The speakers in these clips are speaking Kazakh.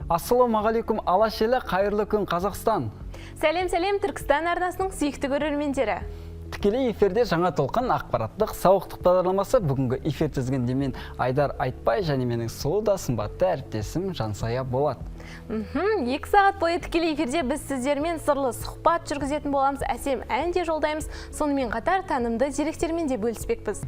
Ассалаумағалейкум, алаш елі, қайырлы күн Қазақстан. Сәлем, Түркістан арнасының сүйікті көрермендері. Тікелей эфирде жаңа толқын ақпараттық сауықтық бағдарламасы. Бүгінгі эфир тізгінде мен Айдар Айтбай және менің сұлу да сымбатты әріптесім Жансая болады. 2 сағат бойы тікелей эфирде біз сіздермен сырлы сұхбат жүргізетін боламыз, әсем ән де жолдаймыз. Сонымен қатар танымды деректермен де бөліспекпіз.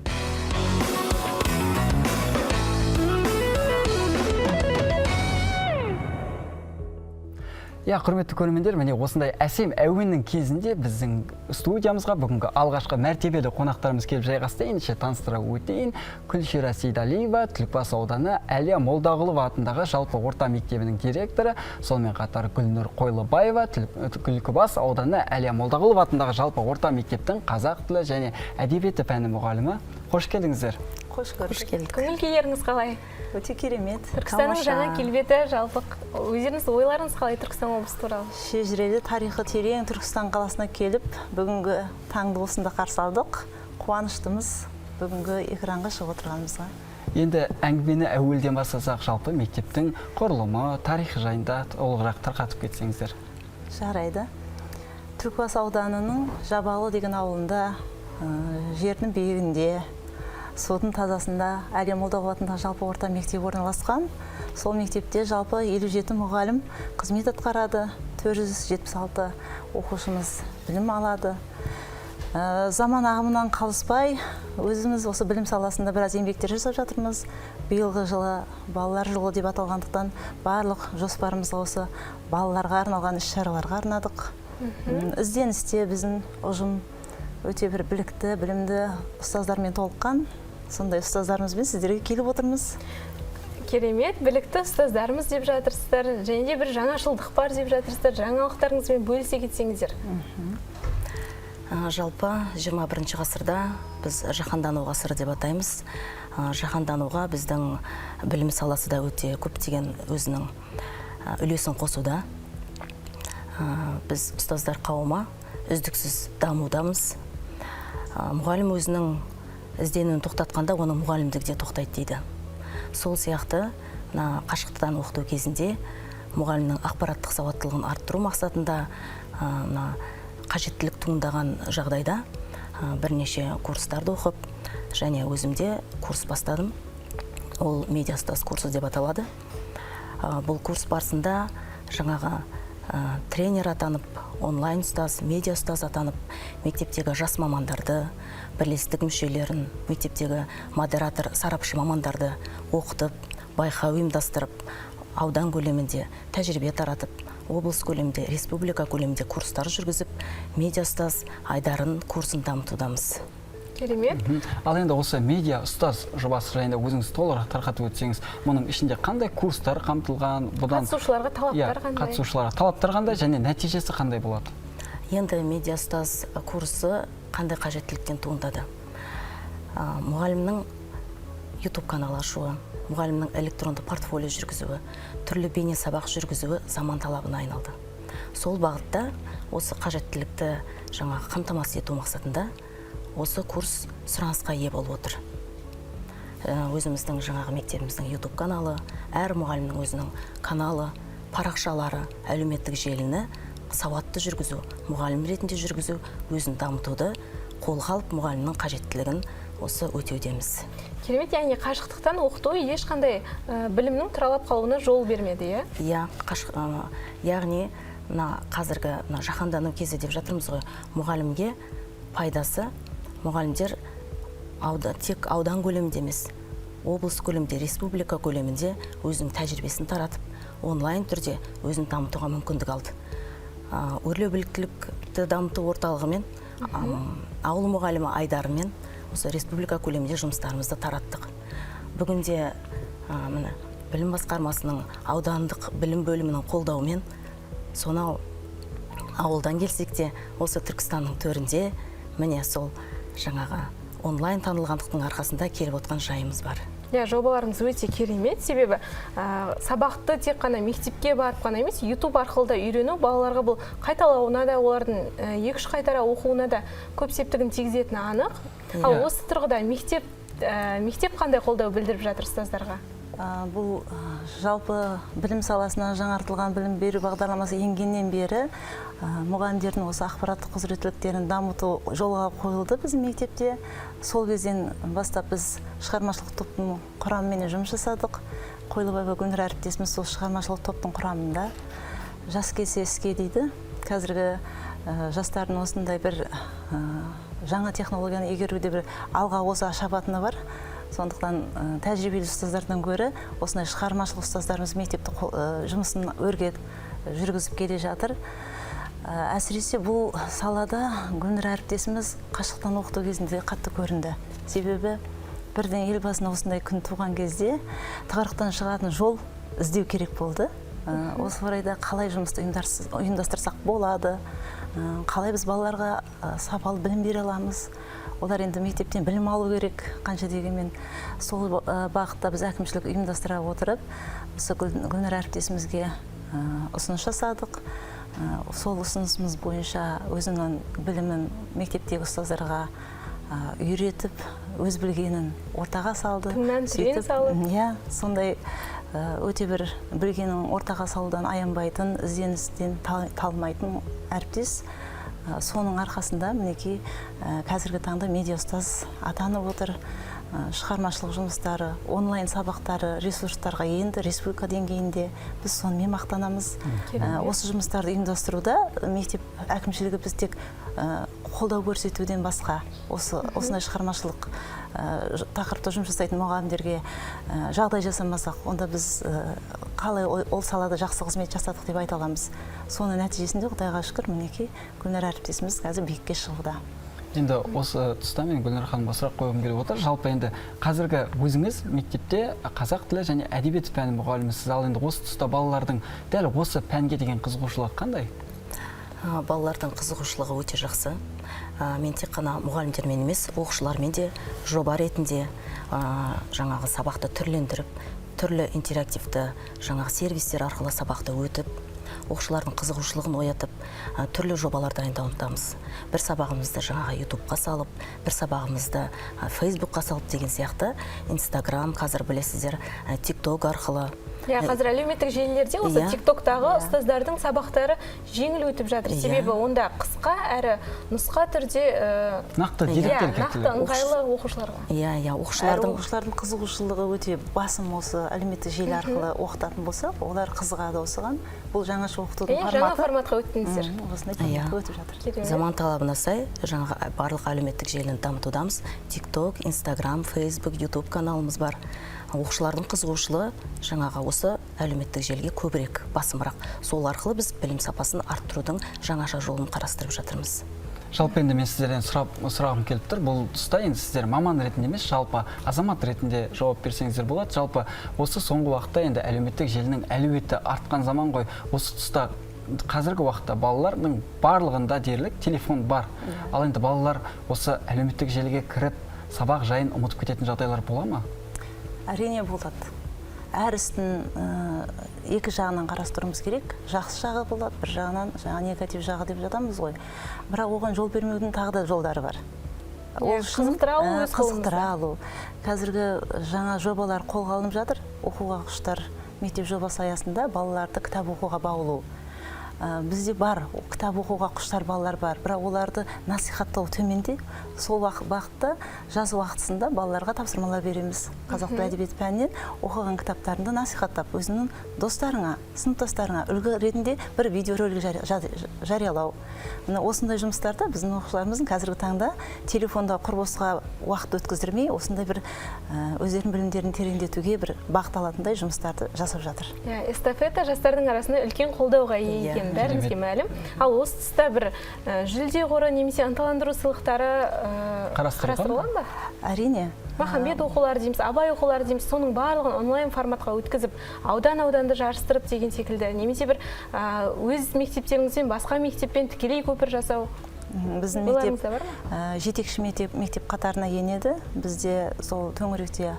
Құрметті көрермендер, міне осындай әсем әуеннің кезінде біздің студиямызға бүгінгі алғашқы мәртебелі қонақтарымыз келіп жайғасты. Ендеше таныстыра өтейін. Күлшира Сейдалиева, Түлкібас ауданы Әлия Молдағұлова атындағы жалпы орта мектебінің директоры, сонымен қатар Гүлнұр Қойлыбаева, Түлкібас ауданы Әлия Молдағұлова атындағы жалпы орта мектептің қазақ тілі және әдебиеті пәні мұғалімі. Қош келдіңіздер. Қош келдік. Көңіл-күйлеріңіз қалай? Өте керемет. Түркістанның жаңа келбеті, жалпы өздеріңіз ойларыңыз қалай Түркістан облысы туралы? Шежірелі тарихы терең Түркістан қаласына келіп, бүгінгі таңды осында қарсы алдық. Қуаныштымыз бүгінгі экранға шығып отырғанымызға. Енді әңгімені әуелден бастасақ, жалпы мектептің құрылымы, тарихы жайында толығырақ тарқатып кетсеңіздер. Жарайды. Түлкібас ауданының Жабалы деген ауылында, жердің биігінде, судың тазасында Әлия Молдағұлова атындағы жалпы орта мектеп орналасқан. Сол мектепте жалпы 57 мұғалім қызмет атқарады, 476 оқушымыз білім алады. Заман ағымынан қалыспай, өзіміз осы білім саласында біраз еңбектер жасап жатырмыз. Биылғы жылы балалар жылы деп аталғандықтан барлық жоспарымызға осы балаларға арналған іс-шараларға арнадық. Ізденісте біздің ұжым өте бір білікті, білімді ұстаздармен толыққан. Сондай ұстаздарымызбен сіздерге келіп отырмыз. Керемет, білікті ұстаздарымыз деп жатырсыздар, және де бір жаңашылдық бар деп жатырсыздар. Жаңалықтарыңызбен бөлісе кетсеңіздер. Жалпы 21 ғасырда біз жаһандану ғасыры деп атаймыз. Жаһандануға біздің білім саласы да өте көптеген өзінің үлесін қосуда. Біз ұстаздар қауымы үздіксіз дамудамыз. Мұғалім өзінің ізденуін тоқтатқанда, оның мұғалімдігі де тоқтайды дейді. Сол сияқты қашықтықтан оқыту кезінде мұғалімнің ақпараттық сауаттылығын арттыру мақсатында қажеттілік туындаған жағдайда бірнеше курстарды оқып, және өзімде курс бастадым. Ол медиастаз курсы деп аталады. Бұл курс барысында жаңағы тренер атанып, онлайн ұстаз, медиа ұстаз атанып, мектептегі жас мамандарды, бірлестік мүшелерін, мектептегі модератор, сарапшы мамандарды оқытып, байқау ұйымдастырып, аудан көлемінде тәжірибе таратып, облыс көлемінде, республика көлемінде курстар жүргізіп, медиа ұстаз Айдарын курсын дамытудамыз. Керемет. Ал енді осы медиа ұстаз жобасы жайында өзіңіз толығырақ тарқатып өтсеңіз, мұның ішінде қандай курстар қамтылған, бұдан қатысушыларға талаптар қандай? Қатысушыларға талаптар қандай және нәтижесі қандай болады? Енді медиа ұстаз курсы қандай қажеттіліктен туындады? Мұғалімнің YouTube каналы ашуы, мұғалімнің электронды портфолио жүргізуі, түрлі бейне сабақ жүргізуі заман талабына айналды. Сол бағытта осы қажеттілікті жаңағы қамтамасыз ету мақсатында осы курс сұранысқа ие болып отыр. Өзіміздің жаңағы мектебіміздің YouTube каналы, әр мұғалімнің өзінің каналы, парақшалары, әлеуметтік желіні сауатты жүргізу, мұғалім ретінде жүргізу, өзін дамытуды қолға алып мұғалімнің қажеттілігін осы өтеудеміз. Керемет, яғни қашықтықтан оқыту ешқандай білімнің тұралап қалуына жол бермеді, иә? Яғни қазіргі жаһандану кезі деп жатырмыз ғой, мұғалімге пайдасы, мұғалімдер тек аудан көлемінде емес, облыс көлемінде, республика көлемінде өзінің тәжірибесін таратып, онлайн түрде өзін дамытуға мүмкіндік алды. Өрлеу біліктілікті дамыту орталығымен, ауыл мұғалімі Айдарымен осы республика көлемінде жұмыстарымызды тараттық. Бүгінде білім басқармасының аудандық білім бөлімінің қолдауымен, сонау ауылдан келсек те, осы Түркістанның төрінде міне сол жаңағы онлайн танылғандықтың арқасында келіп отқан жайымыз бар. Жобаларыңыз өте керемет, себебі сабақты тек қана мектепке барып қана емес, YouTube арқылы да үйрену балаларға бұл қайталауына да, олардың 2-3 қайтара оқуына да көп септігін тигізетіні анық. Ал осы тұрғыда мектеп қандай қолдау білдіріп жатыр ұстаздарға? Бұл жалпы білім саласына жаңартылған білім беру бағдарламасы енгеннен бері мұғалімдердің осы ақпараттық құзыреттіліктерін дамыту жолға қойылды біздің мектепте. Сол кезден бастап біз шығармашылық топтың құрамымен жұмыс жасадық. Қойлыбаева Гүлнұр әріптесіміз сол шығармашылық топтың құрамында. Жас келсе іске дейді. Қазіргі жастардың осындай бір жаңа технологияны игеруде бір алға оза шабатыны бар. Сондықтан тәжірибелі ұстаздардан гөрі осындай шығармашылық ұстаздарымыз мектепті жұмысын өрге жүргізіп келе жатыр. Әсіресе бұл салада Гүлнұр әріптесіміз қашықтан оқыту кезінде қатты көрінді. Себебі бірден елбасына осындай күн туған кезде тығырықтан шығатын жол іздеу керек болды. Осы орайда қалай жұмысты ұйымдастырсақ болады, қалай біз балаларға сапалы білім бере аламыз. Олар енді мектептен білім алу керек, қанша дегенмен сол бағытта біз әкімшілік ұйымдастыра отырып, осы Гүлнұр әріптесімізге ұсыныс жасадық. Сол ұсынысымыз бойынша өзінің білімін мектептегі ұстаздарға үйретіп, өз білгенін ортаға салды. Тыңнан түрен салып. Иә, сондай өте бір білгенін ортаға салудан аянбайтын, ізденістен талмайтын әріптес. Соның арқасында мінекей қазіргі таңда медиа ұстаз атанып отыр. Шығармашылық жұмыстары, онлайн сабақтары ресурстарға енді республика деңгейінде біз сонымен мақтанамыз. Осы жұмыстарды ұйымдастыруда мектеп әкімшілігі біз тек қолдау көрсетуден басқа осындай шығармашылық тақырыпта жұмыс жасайтын мұғалімдерге жағдай жасамасақ, онда біз қалай ол салада жақсы қызмет жасадық деп айта аламыз. Соның нәтижесінде Құдайға шүкір, мінекей Гүлнұр әріптесіміз қазір биікке шығуда. Енді осы тұста мен Гүлнұр ханымға сұрақ қойғым келіп отыр. Жалпы енді қазіргі өзіңіз мектепте қазақ тілі және әдебиет пәні мұғалімісіз. Ал енді осы тұста балалардың дәл осы пәнге деген қызығушылығы қандай? Балалардың қызығушылығы өте жақсы. Мен тек қана мұғалімдермен емес, оқушылармен де жоба ретінде жаңағы сабақты түрлендіріп, түрлі интерактивті жаңағы сервистер арқылы сабақты өтіп, оқушылардың қызығушылығын оятып, түрлі жобалар дайындаудамыз. Бір сабағымызды жаңағы ютубқа салып, бір сабағымызды фейсбукқа салып деген сияқты, инстаграм, қазір білесіздер, тикток арқылы. Қазір әлеуметтік желілерде осы тиктоктағы ұстаздардың сабақтары жеңіл өтіп жатыр. Себебі онда қысқа әрі нұсқа түрде нақты деректер нақты ыңғайлы оқушыларға. Оқушылардың қызығушылығы өте басым осы әлеуметтік желі арқылы оқытатын болса, олар қызығады осыған. Бұл жаңаша оқытудың форматы. Жаңа форматқа өттіңіздер. Осындай форматқа өтіп жатыр. Заман талабына сай жаңағы барлық әлеуметтік желіні дамытудамыз. Тикток, инстаграм, фейсбук, ютуб каналымыз бар. Оқушылардың қызығушылығы жаңағы осы әлеуметтік желіге көбірек, басымырақ. Сол арқылы біз білім сапасын арттырудың жаңаша жолын қарастырып жатырмыз. Жалпы енді мен сіздерден сұрағым келіп тұр. Бұл тұста енді сіздер маман ретінде емес, жалпы азамат ретінде жауап берсеңіздер болады. Жалпы осы соңғы уақытта енді әлеуметтік желінің әлеуеті артқан заман ғой. Осы тұста қазіргі уақытта балалардың барлығында дерлік телефон бар. Ал енді балалар осы әлеуметтік желіге кіріп, сабақ жайын ұмытып кететін жағдайлар бола ма? Әрине болады. Әр істің екі жағынан қарастыруымыз керек. Жақсы жағы болады, бір жағынан негатив жағы деп жатамыз ғой. Бірақ оған жол бермеудің тағы да жолдары бар. Қызықтыра алу. Қазіргі жаңа жобалар қолға алынып жатыр. Оқуға құштар мектеп жобасы аясында балаларды кітап оқуға баулу. Бізде бар, кітап оқуға құштар балалар бар, бірақ оларды насихаттау төменде. Сол бағытта жаз уақытысында балаларға тапсырмалар береміз. Қазақ тілі әдебиет пәнінен оқыған кітаптарында насихаттап, өзінің достарыңа, сыныптастарыңа үлгі ретінде бір видеоролик жариялау. Осындай жұмыстарда біздің оқушыларымыздың қазіргі таңда телефонда құр босқа уақыт өткіздірмей, осындай бір өздерінің білімдерін тереңдетуге бір бағыт алатындай жұмыстарды жасап жатыр. Эстафета жастардың арасында үлкен қолдауға ие екен, бәрімізге мәлім. Ал осы тұста бір жүлде қоры немесе ынталандыру сыйлықтары қарастырылған ба? Әрине. Махамбет оқулары дейміз, Абай оқулары дейміз, соның барлығын онлайн форматқа өткізіп, аудан-ауданды жарыстырып деген секілді. Немесе бір өз мектептеріңізбен басқа мектеппен тікелей көпір жасау. Біздің мектеп жетекші мектеп қатарына енеді. Бізде сол төңіректе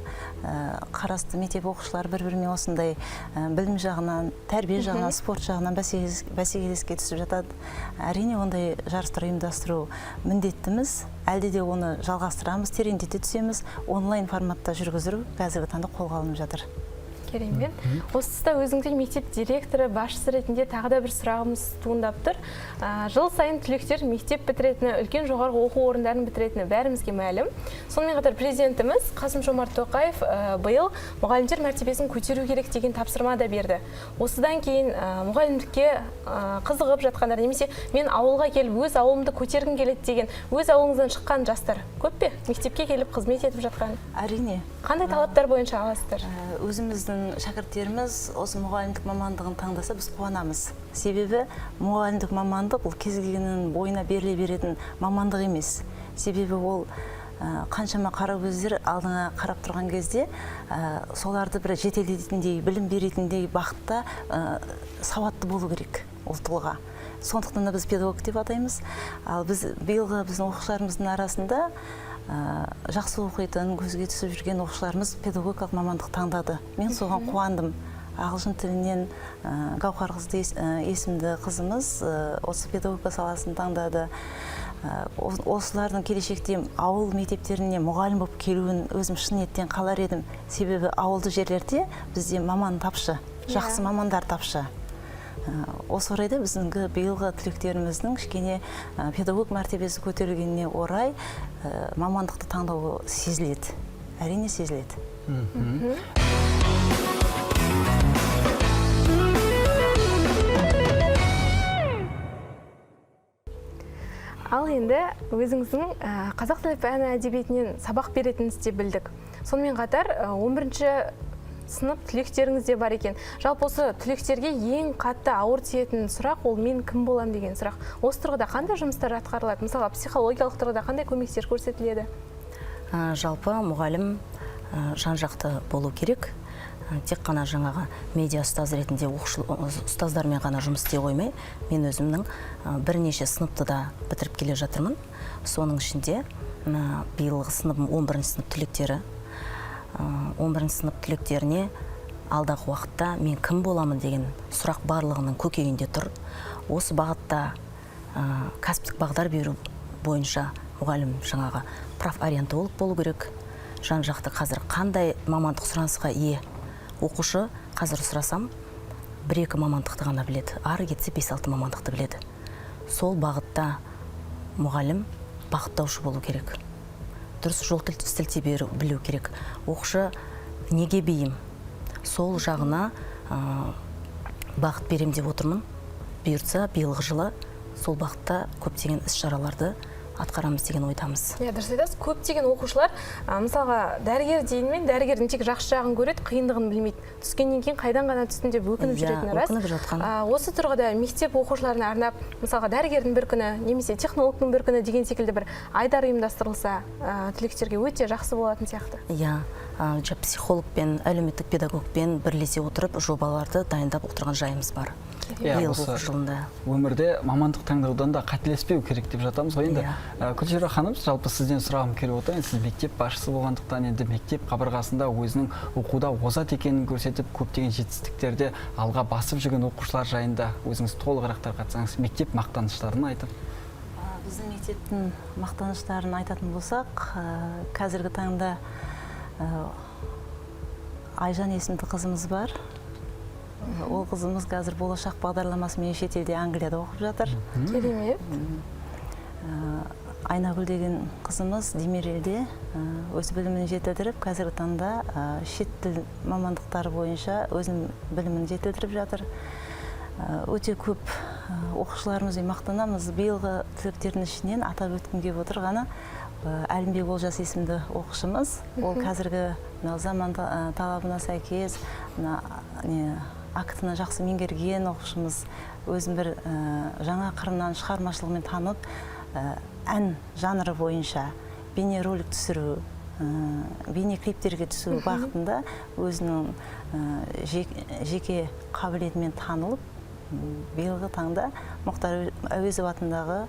қарасты мектеп оқушылар бір-бірімен осындай білім жағынан, тәрбие жағынан, спорт жағынан бәсекелеске түсіп жатады. Әрине ондай жарыстар ұйымдастыру міндеттіміз. Әлде де оны жалғастырамыз, тереңдете түсеміз. Онлайн форматта жүргізу қазіргі таңда қолға алынып жатыр. Керемет. Осы тұста өзіңізге мектеп директоры, басшысы ретінде тағы да бір сұрағымыз туындап тұр. Жыл сайын түлектер мектеп бітіретіні, үлкен жоғарғы оқу орындарын бітіретіні бәрімізге мәлім. Сонымен қатар президентіміз Қасым-Жомарт Тоқаев биыл мұғалімдер мәртебесін көтеру керек деген тапсырма да берді. Осыдан кейін мұғалімдікке қызығып жатқандар, немесе мен ауылға келіп өз ауылымды көтергім келеді деген өз ауылыңыздан шыққан жастар көп пе? Мектепке келіп қызмет етіп жатқан? Әрине. Қандай талаптар бойынша аласыздар? Өзіміздің шәкірттеріміз осы мұғалімдік мамандығын таңдаса біз қуанамыз. Себебі мұғалімдік мамандық бұл кез келгеннің бойына беріле беретін мамандық емес. Себебі ол қаншама қара көздер алдыңа қарап тұрған кезде соларды бір жетелейтіндей, білім беретіндей бағытта сауатты болу керек ол тұлға. Сондықтан да біз педагог деп атаймыз. Ал біз биылғы біздің оқушыларымыздың арасында жақсы оқитын, көзге түсіп жүрген оқушыларымыз педагогикалық мамандық таңдады. Мен соған қуандым. Ағылшын тілінен Гаухар қызды есімді қызымыз осы педагогика саласын таңдады. Осылардың келешекте ауыл мектептеріне мұғалім болып келуін өзім шын ниеттен қалар едім. Себебі ауылды жерлерде бізде маман тапшы, жақсы мамандар тапшы. Осы орайда біздіңгі биылғы түлектеріміздің кішкене педагог мәртебесі көтерілгеніне орай мамандықты таңдауы сезіледі. Әрине сезіледі. Ал енді өзіңіздің қазақ тілі пәні әдебиетінен сабақ беретініңізді білдік. Сонымен қатар 11-ші сынып түлектеріңіз де бар екен. Жалпы осы түлектерге ең қатты ауыр тиетін сұрақ ол мен кім болам деген сұрақ. Осы тұрғыда қандай жұмыстар атқарылады? Мысалға психологиялық тұрғыда қандай көмектер көрсетіледі? Жалпы мұғалім жан-жақты болу керек. Тек қана жаңағы медиа ұстаз ретінде ұстаздармен ғана жұмыс істей қоймай, мен өзімнің бірнеше сыныпты да бітіріп келе жатырмын. Соның ішінде биылғы сыныбым 11-ші сынып түлектері. 11-ші сынып түлектеріне алдағы уақытта мен кім боламын деген сұрақ барлығының көкейінде тұр. Осы бағытта кәсіптік бағдар беру бойынша мұғалім жаңағы профориентолог болу керек. Жан-жақты қазір қандай мамандық сұранысқа ие оқушы қазір сұрасам 1-2 мамандықты ғана біледі. Ары кетсе 5-6 мамандықты біледі. Сол бағытта мұғалім бағыттаушы болу керек. Дұрыс жол сілтей білу керек. Оқушы неге бейім? Сол жағына бағыт берем деп отырмын. Бұйыртса биылғы жылы сол бағытта көптеген іс-шараларды атқарамыз деген ойдамыз. Дұрыс айтасыз, көптеген оқушылар мысалға дәрігер дейінмен дәрігердің тек жақсы жағын көреді, қиындығын білмейді. Түскеннен кейін қайдан ғана түстім деп өкініп жүретіні рас. Өкініп жатқан. Осы тұрғыда мектеп оқушыларына арнап, мысалға дәрігердің бір күні немесе технологтың бір күні деген секілді бір айдар ұйымдастырылса, түлектерге өте жақсы болатын сияқты. Психологпен, әлеуметтік педагогпен бірлесе отырып жобаларды дайындап отырған жайымыз бар. Өмірде мамандық таңдаудан да қателеспеу керек деп жатамыз ғой енді. Күлшира ханым, жалпы сізден сұрағым келіп отыр. Сіз мектеп басшысы болғандықтан енді мектеп қабырғасында өзінің оқуда озат екенін көрсетіп, көптеген жетістіктерде алға басып жүрген оқушылар жайында өзіңіз толығырақ тарқатсаңыз, мектеп мақтаныштарын айтып. Біздің мектептің мақтаныштарын айтатын болсақ, қазіргі таңда Айжан есімді қызымыз бар. Ол қызымыз қазір болашақ бағдарламасымен шетелде Англияда оқып жатыр. Керемет. Айнагүл деген қызымыз Демирелде өз білімін жетілдіріп, қазіргі таңда шет тіл мамандықтары бойынша өзінің білімін жетілдіріп жатыр. Өте көп оқушыларымызбен мақтанамыз. Биылғы түлектердің ішінен атап өткім келіп отырғаны Әлімбек Олжас есімді оқушымыз. Ол қазіргі заман талабына сәйкес актыны жақсы меңгерген оқушымыз, өзін бір жаңа қырынан шығармашылығымен танып, ән жанры бойынша бейне ролик түсіру, бейне клиптерге түсу бағытында өзінің жеке қабілетімен танылып, биылғы таңда Мұхтар Әуезов атындағы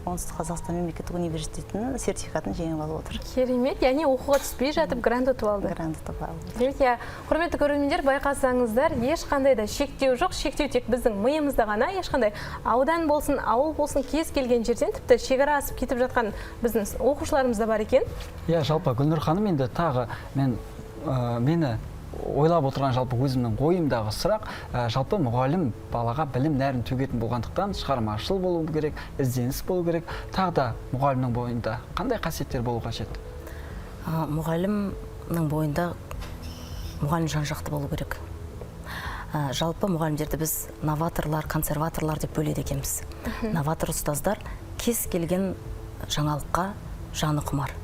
Оңтүстік Қазақстан мемлекеттік университетінің сертификатын жеңіп алып отыр. Керемет, яғни оқуға түспей жатып грант ұтып алды. Грант ұтып алды. Демек, құрметті көрермендер, байқасаңыздар, ешқандай да шектеу жоқ. Шектеу тек біздің миымызда ғана, ешқандай аудан болсын, ауыл болсын, кез келген жерден тіпті шекара асып кетіп жатқан біздің оқушыларымыз да бар екен. Жалпы Гүлнұр ханым, енді тағы мені ойлап отырған жалпы өзімнің ойымдағы сұрақ, жалпы мұғалім балаға білім нәрін төгетін болғандықтан шығармашыл болу керек, ізденіс болу керек. Тағы да мұғалімнің бойында қандай қасиеттер болу қажет? Мұғалімнің бойында мұғалім жан-жақты болу керек. Жалпы мұғалімдерді біз новаторлар, консерваторлар деп бөледі екенбіз. Новатор ұстаздар кез келген жаңалыққа жаны құмар.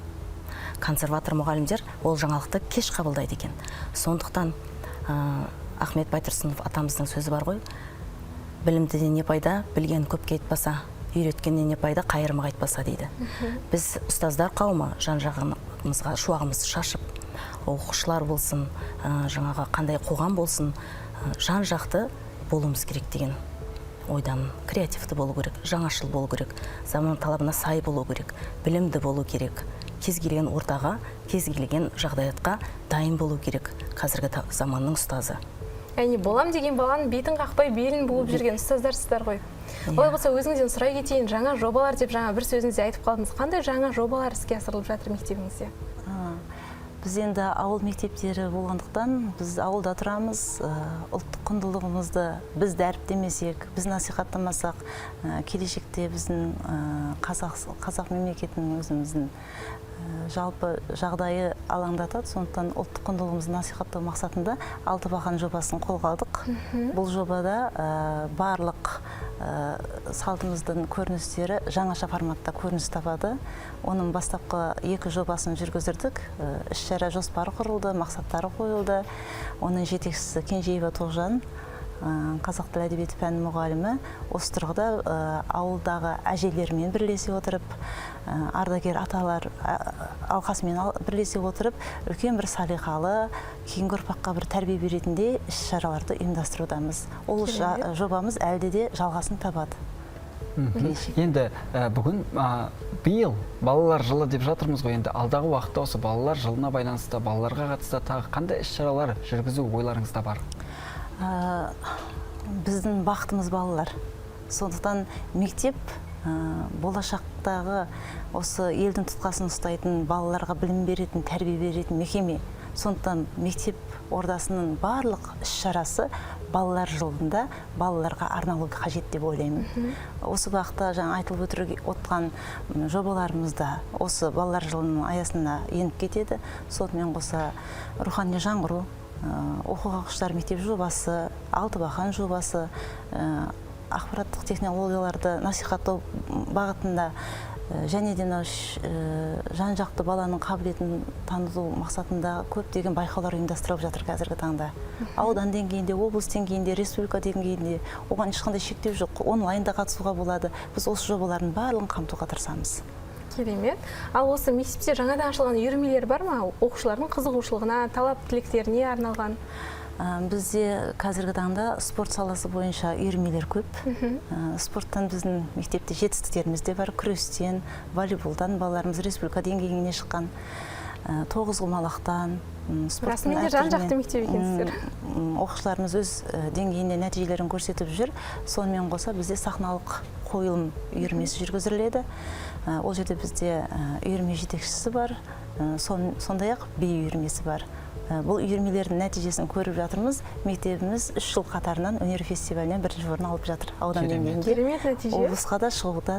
Консерватор мұғалімдер ол жаңалықты кеш қабылдайды екен. Сондықтан Ахмет Байтұрсынов атамыздың сөзі бар ғой, білімдіден не пайда, білген көпке айтпаса, үйреткеннен не пайда, қайырымға айтпаса дейді. Біз ұстаздар қауымы жан-жағымызға шуағымызды шашып, оқушылар болсын, жаңағы қандай қоғам болсын, жан-жақты болуымыз керек деген ойдан. Креативті болу керек, жаңашыл болу керек, заман талабына сай болу керек, білімді болу керек, кез келген ортаға, кез келген жағдаятқа дайын болу керек қазіргі заманның ұстазы. Яғни болам деген баланың бетін қақпай белін буып жүрген ұстаздарсыздар ғой. Олай болса өзіңізден сұрай кетейін, жаңа жобалар деп жаңа бір сөзіңізде айтып қалдыңыз. Қандай жаңа жобалар іске асырылып жатыр мектебіңізде? Біз енді ауыл мектептері болғандықтан, біз ауылда тұрамыз, ұлттық құндылығымызды біз дәріптемесек, біз насихаттамасақ, келешекте біздің қазақ мемлекетінің өзіміздің жалпы жағдайы алаңдатады. Сондықтан ұлттық құндылығымызды насихаттау мақсатында Алты бақан жобасын қолға алдық. Бұл жобада барлық салтымыздың көріністері жаңаша форматта көрініс табады. Оның бастапқы 2 жобасын жүргіздірдік. Іс-шара жоспары құрылды, мақсаттары қойылды. Оның жетекшісі Кенжеева Тоғжан, қазақ тілі әдебиеті пәні мұғалімі, осы тұрғыда ауылдағы әжелермен бірлесе отырып, ардагер аталар алқасымен бірлесе отырып, үлкен бір салиқалы, кейінгі ұрпаққа бір тәрбие беретіндей іс-шараларды ұйымдастырудамыз. Ол жобамыз әлде де жалғасын табады. Енді бүгін биыл балалар жылы деп жатырмыз ғой. Енді алдағы уақытта осы балалар жылына байланысты, балаларға қатысты тағы қандай іс-шаралар жүргізу ойларыңызда бар? Біздің бақытымыз балалар. Сондықтан мектеп болашақтағы осы елдің тұтқасын ұстайтын, балаларға білім беретін, тәрбие беретін мекеме. Сондықтан мектеп ордасының барлық іс-шарасы балалар жылында балаларға арналу қажет деп ойлаймын. Осы бағытта жаңа айтылып отырған жобаларымызда осы балалар жылының аясында еніп кетеді. Сонымен қоса рухани жаңғыру, оқуға құштар мектеп жобасы, Алты бақан жобасы, ақпараттық технологияларды насихаттау бағытында және де жан-жақты баланың қабілетін таныту мақсатында көптеген байқаулар ұйымдастырылып жатыр қазіргі таңда. Аудан деңгейінде, облыс деңгейінде, республика деңгейінде оған ешқандай шектеу жоқ. Онлайнда қатысуға болады. Біз осы жобалардың барлығын қамтуға тырысамыз. Керемет. Ал осы мектепте жаңадан ашылған үйірмелер бар ма? Оқушылардың қызығушылығына, талап тілектеріне арналған? Бізде қазіргі таңда спорт саласы бойынша үйірмелер көп. Спорттан біздің мектепте жетістіктеріміз де бар. Күрестен, волейболдан балаларымыз республика деңгейіне шыққан. Тоғызқұмалақтан, расымен де жан-жақты мектеп екенсіздер. Оқушыларымыз өз деңгейінде нәтижелерін көрсетіп жүр. Сонымен қоса бізде сахналық қойылым үйірмесі жүргізіледі. Ол жерде бізде үйірме жетекшісі бар, сондай-ақ би үйірмесі бар. Бұл үйірмелердің нәтижесін көріп жатырмыз. Мектебіміз 3 жыл қатарынан өнер фестивалінен 1-ші орын алып жатыр. Аудан деңгейінде. Керемет нәтиже. Облысқа да шығуда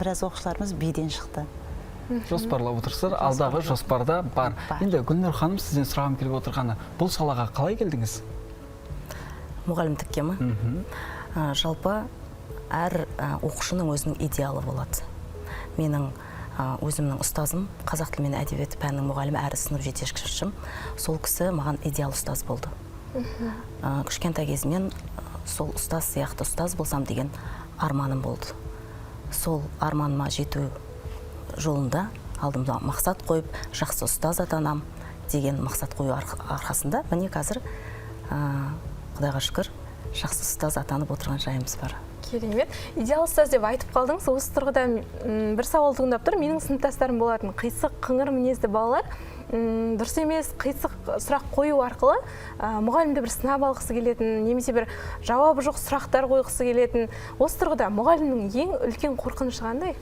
біраз оқушыларымыз биден шықты. Жоспарлап отырсыздар, алдағы жоспарда бар. Енді Гүлнұр ханым, сізден сұрағым келіп отырғаны, бұл салаға қалай келдіңіз? Мұғалімдікке ме? Жалпы әр оқушының өзінің идеалы болады. Менің өзімнің ұстазым, қазақ тілі мен әдебиеті пәнінің мұғалімі, әрі сынып жетекшім. Сол кісі маған идеал ұстаз болды. Кішкентай кезімнен сол ұстаз сияқты ұстаз болсам деген арманым болды. Сол арманыма жету жолында алдымда мақсат қойып, жақсы ұстаз атанам деген мақсат қою арқасында міне қазір Құдайға шүкір жақсы ұстаз атанып отырған жайымыз бар. Керемет. Идеал ұстаз деп айтып қалдыңыз. Осы тұрғыда бір сауал туындап тұр. Менің сыныптастарым болатын қисық, қыңыр мінезді балалар дұрыс емес, қисық сұрақ қою арқылы мұғалімді бір сынап алғысы келетін, немесе бір жауабы жоқ сұрақтар қойғысы келетін. Осы тұрғыда мұғалімнің ең үлкен қорқынышы қандай?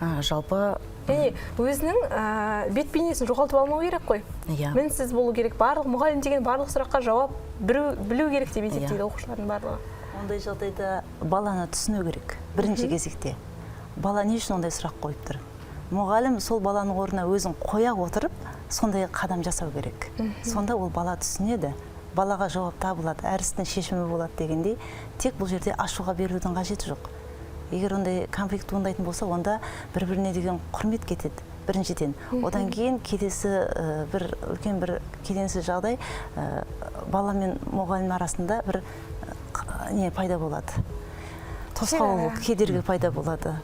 Жалпы Және өзінің бет бейнесін жоғалтып алмау керек қой. Иә. Мінсіз болу керек. Барлық мұғалім деген барлық сұраққа жауап білу керек деп есептейді оқушылардың барлығы. Ондай жағдайда баланы түсіну керек. Бірінші кезекте. Бала не үшін ондай сұрақ қойып тұр? Мұғалім сол баланың орнына өзін қоя отырып, сондай қадам жасау керек. Сонда ол бала түсінеді. Балаға жауап табылады, әр істің шешімі болады дегендей, тек бұл жерде ашуға берудің қажеті жоқ. Егер ондай конфликт туындайтын болса, онда бір-біріне деген құрмет кетеді, біріншіден. Одан кейін бір үлкен бір келеңсіз жағдай бала мен мұғалім арасында бір не пайда болады. Тосқауыл, кедергі пайда болады.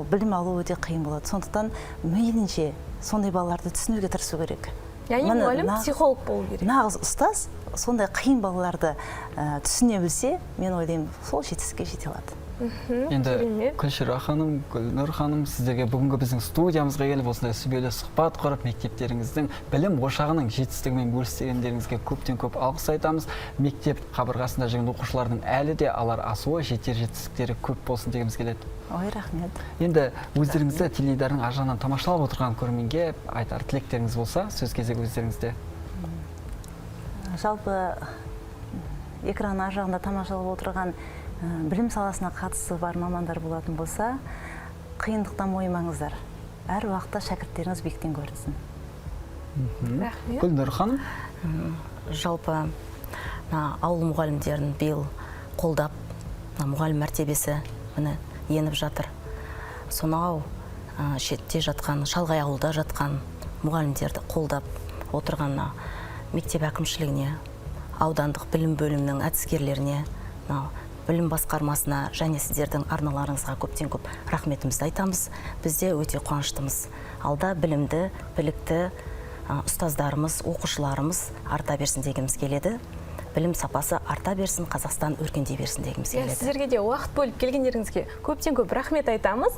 Білім алу өте қиын болады. Сондықтан мейлінше сондай балаларды түсінуге тырысу керек. Яғни мұғалім психолог болу керек. Нағыз ұстаз сондай қиын балаларды түсіне білсе, мен ойлаймын, сол жетістікке жете алады. Енді Күлшира ханым, Гүлнұр ханым, сіздерге бүгінгі біздің студиямызға келіп осындай сүбелі сұхбат құрып, мектептеріңіздің білім ошағының жетістігімен бөліскендеріңізге көптен көп алғыс айтамыз. Мектеп қабырғасында жүрген оқушылардың әлі де алар асуы, жетер жетістіктері көп болсын дегіміз келеді. Ой, рахмет. Енді өздеріңізді теледидардың ар жағынан тамашалап отырған көрерменге айтар тілектеріңіз болса, сөз кезегі өздеріңізде. Жалпы экран ар жағында тамашалап отырған білім саласына қатысы бар мамандар болатын болса, қиындықтан мойымаңыздар. Әр уақытта шәкірттеріңіз биіктен көрінсін. Рахмет. Гүлнұр ханым. Жалпы ауыл мұғалімдерін биыл қолдап, мұғалім мәртебесі еніп жатыр. Сонау шетте жатқан, шалғай ауылда жатқан мұғалімдерді қолдап отырған мектеп әкімшілігіне, аудандық білім бөлімінің әдіскерлеріне, білім басқармасына және сіздердің арналарыңызға көптен көп рахметімізді айтамыз. Бізде өте қуаныштымыз. Алда білімді, білікті ұстаздарымыз, оқушыларымыз арта берсін дегіміз келеді. Білім сапасы арта берсін, Қазақстан өркендей берсін дегіміз келеді. Сіздерге де уақыт бөліп келгендеріңізге көптен көп рахмет айтамыз.